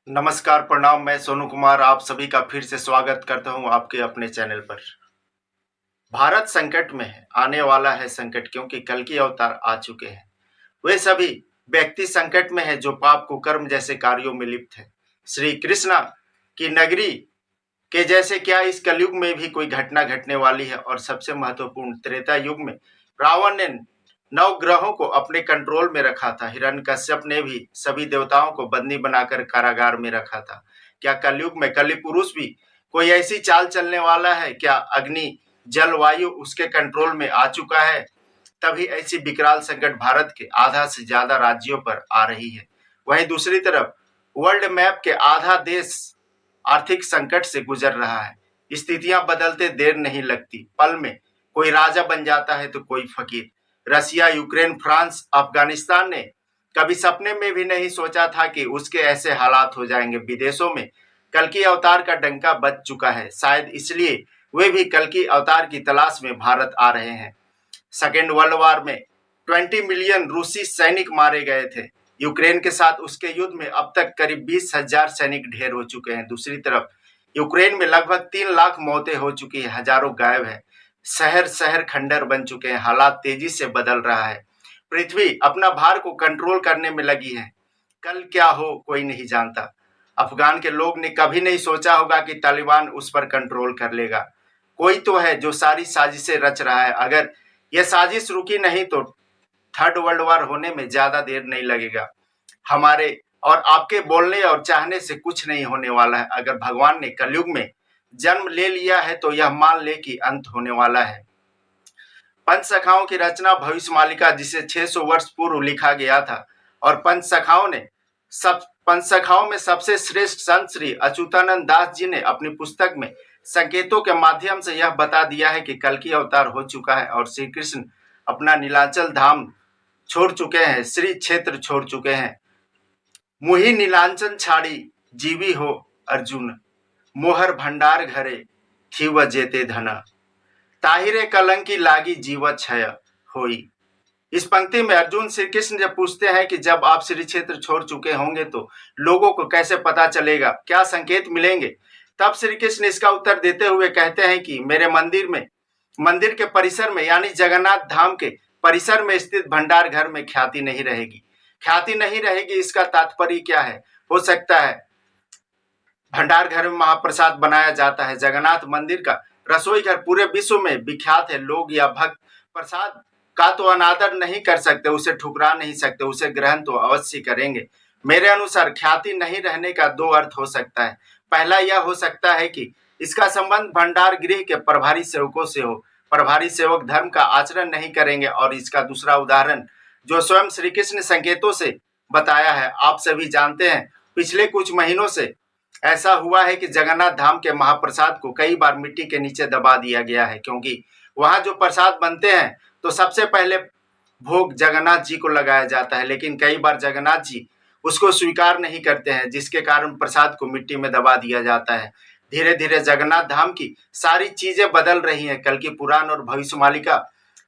नमस्कार, प्रणाम। मैं सोनू कुमार आप सभी का फिर से स्वागत करता हूं आपके अपने चैनल पर। भारत संकट में है, आने वाला है संकट क्योंकि कल की अवतार आ चुके हैं। वे सभी व्यक्ति संकट में है जो पाप कुकर्म जैसे कार्यों में लिप्त है। श्री कृष्णा की नगरी के जैसे क्या इस कलयुग में भी कोई घटना घटने वाली है? और सबसे महत्वपूर्ण, त्रेता युग में रावण ने नौ ग्रहों को अपने कंट्रोल में रखा था। हिरण्यकश्यप ने भी सभी देवताओं को बंदी बनाकर कारागार में रखा था। क्या कलयुग में कलि पुरुष भी कोई ऐसी चाल चलने वाला है? क्या अग्नि जलवायु उसके कंट्रोल में आ चुका है? तभी ऐसी विकराल संकट भारत के आधा से ज्यादा राज्यों पर आ रही है। वहीं दूसरी तरफ वर्ल्ड मैप के आधा देश आर्थिक संकट से गुजर रहा है। स्थितियां बदलते देर नहीं लगती, पल में कोई राजा बन जाता है तो कोई फकीर। रसिया, यूक्रेन, फ्रांस, अफगानिस्तान ने कभी सपने में भी नहीं सोचा था कि उसके ऐसे हालात हो जाएंगे। विदेशों में कल की अवतार का डंका बज चुका है। शायद इसलिए वे भी कल की अवतार की तलाश में भारत आ रहे हैं। सेकेंड वर्ल्ड वॉर में 20 मिलियन रूसी सैनिक मारे गए थे। यूक्रेन के साथ उसके युद्ध में अब तक करीब 20,000 सैनिक ढेर हो चुके हैं। दूसरी तरफ यूक्रेन में लगभग 3 लाख मौतें हो चुकी है, हजारों गायब है, शहर शहर खंडर बन चुके हैं। हालात तेजी से बदल रहा है। पृथ्वी अपना भार को कंट्रोल करने में लगी है। कल क्या हो कोई नहीं जानता। अफगान के लोग ने कभी नहीं सोचा होगा कि तालिबान उस पर कंट्रोल कर लेगा। कोई तो है जो सारी साजिशें रच रहा है। अगर यह साजिश रुकी नहीं तो थर्ड वर्ल्ड वॉर होने में ज्यादा देर नहीं लगेगा। हमारे और आपके बोलने और चाहने से कुछ नहीं होने वाला है। अगर भगवान ने कलयुग में जन्म ले लिया है तो यह मान ले कि अंत होने वाला है। पंचसखाओं की रचना भविष्यमालिका जिसे 600 वर्ष पूर्व लिखा गया था, और पंचसखाओं में सबसे श्रेष्ठ संत श्री अच्युतानंद दास जी ने अपनी पुस्तक में संकेतों के माध्यम से यह बता दिया है कि कल की अवतार हो चुका है और श्री कृष्ण अपना नीलांचल धाम छोड़ चुके हैं, श्री क्षेत्र छोड़ चुके हैं। मुहि नीलांचन छाड़ी जीवी हो अर्जुन, मोहर भंडार घरे थी व जेते धना, ताहिरे कलंकी लागी जीव क्षय होई। इस पंक्ति में अर्जुन श्री कृष्ण जब पूछते हैं कि जब आप श्री क्षेत्र छोड़ चुके होंगे तो लोगों को कैसे पता चलेगा, क्या संकेत मिलेंगे, तब श्री कृष्ण इसका उत्तर देते हुए कहते हैं कि मेरे मंदिर के परिसर में यानी जगन्नाथ धाम के परिसर में स्थित भंडार घर में ख्याति नहीं रहेगी। ख्याति नहीं रहेगी इसका तात्पर्य क्या है? हो सकता है भंडार घर में महाप्रसाद बनाया जाता है। जगन्नाथ मंदिर का रसोई घर पूरे विश्व में विख्यात है। लोग या भक्त प्रसाद का तो अनादर नहीं कर सकते, उसे ठुकरा नहीं सकते, उसे ग्रहण तो अवश्य करेंगे। मेरे अनुसार ख्याति नहीं रहने का दो अर्थ हो सकता है। पहला यह हो सकता है कि इसका संबंध भंडार गृह के प्रभारी सेवकों से हो। प्रभारी सेवक धर्म का आचरण नहीं करेंगे। और इसका दूसरा उदाहरण जो स्वयं श्री कृष्ण संकेतों से बताया है, आप सभी जानते हैं पिछले कुछ महीनों से ऐसा हुआ है कि जगन्नाथ धाम के महाप्रसाद को कई बार मिट्टी के नीचे दबा दिया गया है, क्योंकि वहां जो प्रसाद बनते हैं तो सबसे पहले भोग जगन्नाथ जी को लगाया जाता है, लेकिन कई बार जगन्नाथ जी उसको स्वीकार नहीं करते हैं, जिसके कारण प्रसाद को मिट्टी में दबा दिया जाता है। धीरे धीरे जगन्नाथ धाम की सारी चीजें बदल रही हैं। कल की पुराण और भविष्यमालिका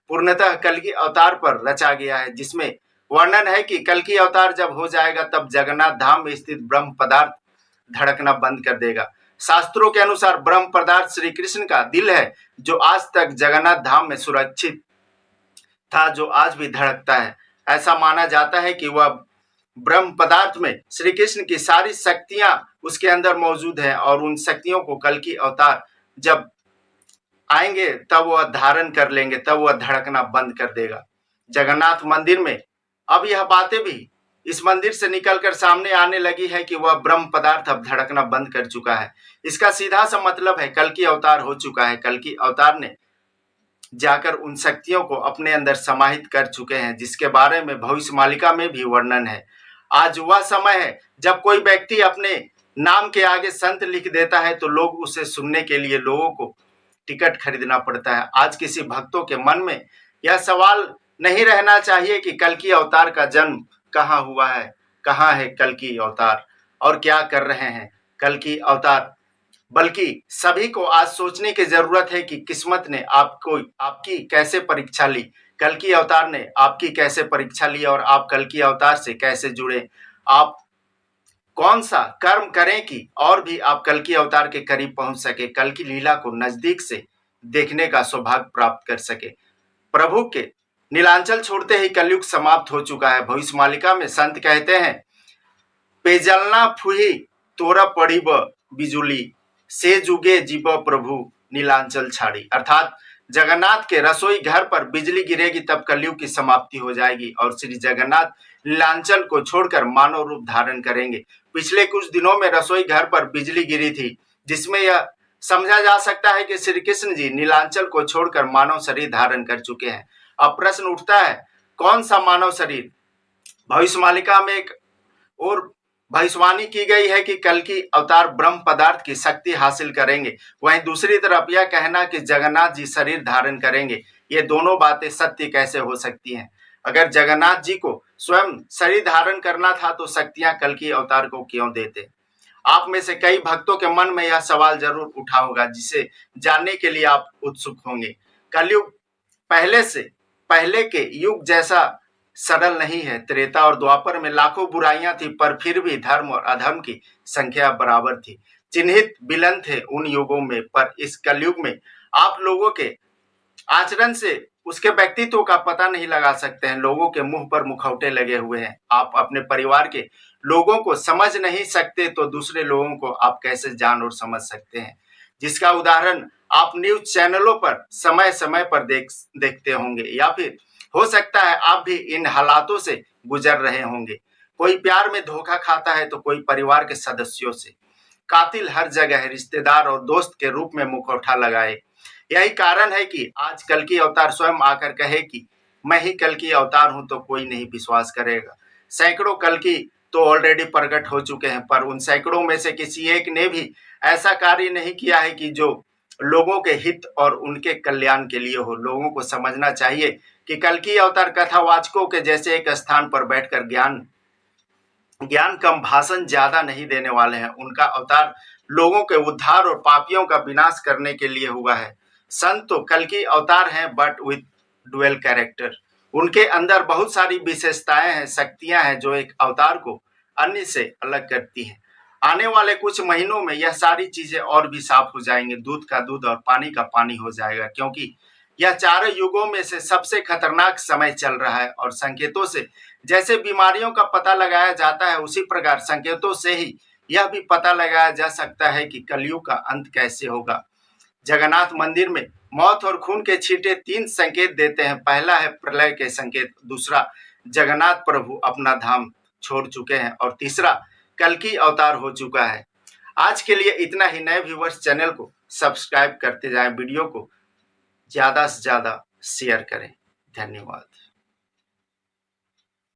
पूर्णतः कल की अवतार पर रचा गया है, जिसमें वर्णन है कि कल की अवतार जब हो जाएगा तब जगन्नाथ धाम में स्थित ब्रह्म पदार्थ धड़कना बंद कर देगा। शास्त्रों के अनुसार ब्रह्म पदार्थ श्री कृष्ण का दिल है, जो आज तक जगन्नाथ धाम में सुरक्षित था, जो आज भी धड़कता है। ऐसा माना जाता है कि वह ब्रह्म पदार्थ में श्री कृष्ण की सारी शक्तियां उसके अंदर मौजूद हैं, और उन शक्तियों को कल की अवतार जब आएंगे तब वह धारण कर लेंगे, तब वह धड़कना बंद कर देगा। जगन्नाथ मंदिर में अब यह बातें भी इस मंदिर से निकलकर सामने आने लगी है कि वह ब्रह्म पदार्थ अब धड़कना बंद कर चुका है। इसका सीधा सा मतलब है कल की अवतार हो चुका है। कल की अवतार ने जाकर उन शक्तियों को अपने अंदर समाहित कर चुके हैं, जिसके बारे में भविष्यमालिका में भी वर्णन है। आज वह समय है जब कोई व्यक्ति अपने नाम के आगे संत लिख देता है तो लोग उसे सुनने के लिए लोगों को टिकट खरीदना पड़ता है। आज किसी भक्तों के मन में यह सवाल नहीं रहना चाहिए कि कल की अवतार का जन्म कहाँ हुआ है, कहाँ है कल की अवतार और क्या कर रहे हैं कल की अवतार, बल्कि सभी को आज सोचने की जरूरत है कि किस्मत ने आपकी कैसे परीक्षा ली, कल की अवतार ने आपकी कैसे परीक्षा ली और आप कल की अवतार से कैसे जुड़े। आप कौन सा कर्म करें कि और भी आप कल्कि अवतार के करीब पहुंच सके, कल्कि लीला को नजदीक से देखने का सौभाग्य प्राप्त कर सके। प्रभु के नीलांचल छोड़ते ही कलयुग समाप्त हो चुका है। भविष्य मालिका में संत कहते हैं, पेजलना फुही तोरा पड़ी बिजुली से जुगे जीव प्रभु नीलांचल छाड़ी। अर्थात जगन्नाथ के रसोई घर पर बिजली गिरेगी तब कलयुग की समाप्ति हो जाएगी और श्री जगन्नाथ नीलांचल को छोड़कर मानव रूप धारण करेंगे। पिछले कुछ दिनों में रसोई घर पर बिजली गिरी थी, जिसमें यह समझा जा सकता है कि श्री कृष्ण जी नीलांचल को छोड़कर मानव शरीर धारण कर चुके हैं। अब प्रश्न उठता है, कौन सा मानव शरीर? भविष्य मालिका में एक और भविष्यवाणी की गई है कि कल्कि अवतार ब्रह्म पदार्थ की शक्ति हासिल करेंगे, वहीं दूसरी तरफ यह कहना कि जगन्नाथ जी शरीर धारण करेंगे। ये दोनों बातें सत्य कैसे हो सकती हैं? अगर जगन्नाथ जी को स्वयं शरीर धारण करना था तो शक्तियां कल्कि अवतार को क्यों देते? आप में से कई भक्तों के मन में यह सवाल जरूर उठा होगा, जिसे जानने के लिए आप उत्सुक होंगे। कलयुग पहले के युग जैसा सरल नहीं है। त्रेता और द्वापर में लाखों बुराइयां थी, पर फिर भी धर्म और अधर्म की संख्या बराबर थी। चिन्हित विलन थे उन युगों में, पर इस कलयुग में आप लोगों के आचरण से उसके व्यक्तित्व का पता नहीं लगा सकते हैं। लोगों के मुंह पर मुखौटे लगे हुए हैं। आप अपने परिवार के लोगों को समझ नहीं सकते तो दूसरे लोगों को आप कैसे जान और समझ सकते हैं, जिसका उदाहरण आप न्यूज चैनलों पर समय समय पर देखते होंगे, या फिर हो सकता है आप भी इन हालातों से गुजर रहे होंगे। कोई प्यार में धोखा खाता है तो कोई परिवार के सदस्यों से। कातिल हर जगह रिश्तेदार और दोस्त के रूप में मुखौटा लगाए। यही कारण है कि आज कल्कि अवतार स्वयं आकर कहे कि मैं ही कल्कि अवतार हूं, तो कोई नहीं विश्वास करेगा। सैकड़ों कल्कि तो ऑलरेडी प्रकट हो चुके हैं, पर उन सैकड़ों में से किसी एक ने भी ऐसा कार्य नहीं किया है कि जो लोगों के हित और उनके कल्याण के लिए हो। लोगों को समझना चाहिए कि कल्कि अवतार कथावाचकों के जैसे एक स्थान पर बैठकर ज्ञान कम भाषण ज्यादा नहीं देने वाले हैं। उनका अवतार लोगों के उद्धार और पापियों का विनाश करने के लिए हुआ है। संत तो कल्कि अवतार हैं, बट विथ डुअल कैरेक्टर। उनके अंदर बहुत सारी विशेषताएं हैं, शक्तियां हैं, जो एक अवतार को अन्य से अलग करती हैं। आने वाले कुछ महीनों में यह सारी चीजें और भी साफ हो जाएंगे। दूध का दूध और पानी का पानी हो जाएगा, क्योंकि यह चारों युगों में से सबसे खतरनाक समय चल रहा है। और संकेतों से जैसे बीमारियों का पता लगाया जाता है, उसी प्रकार संकेतों से ही यह भी पता लगाया जा सकता है कि कलयुग का अंत कैसे होगा। जगन्नाथ मंदिर में मौत और खून के छींटे 3 संकेत देते हैं। पहला है प्रलय के संकेत, दूसरा जगन्नाथ प्रभु अपना धाम छोड़ चुके हैं, और तीसरा कल्कि अवतार हो चुका है। आज के लिए इतना ही। नए व्यूवर्स चैनल को सब्सक्राइब करते जाएं, वीडियो को ज्यादा से ज्यादा शेयर करें। धन्यवाद।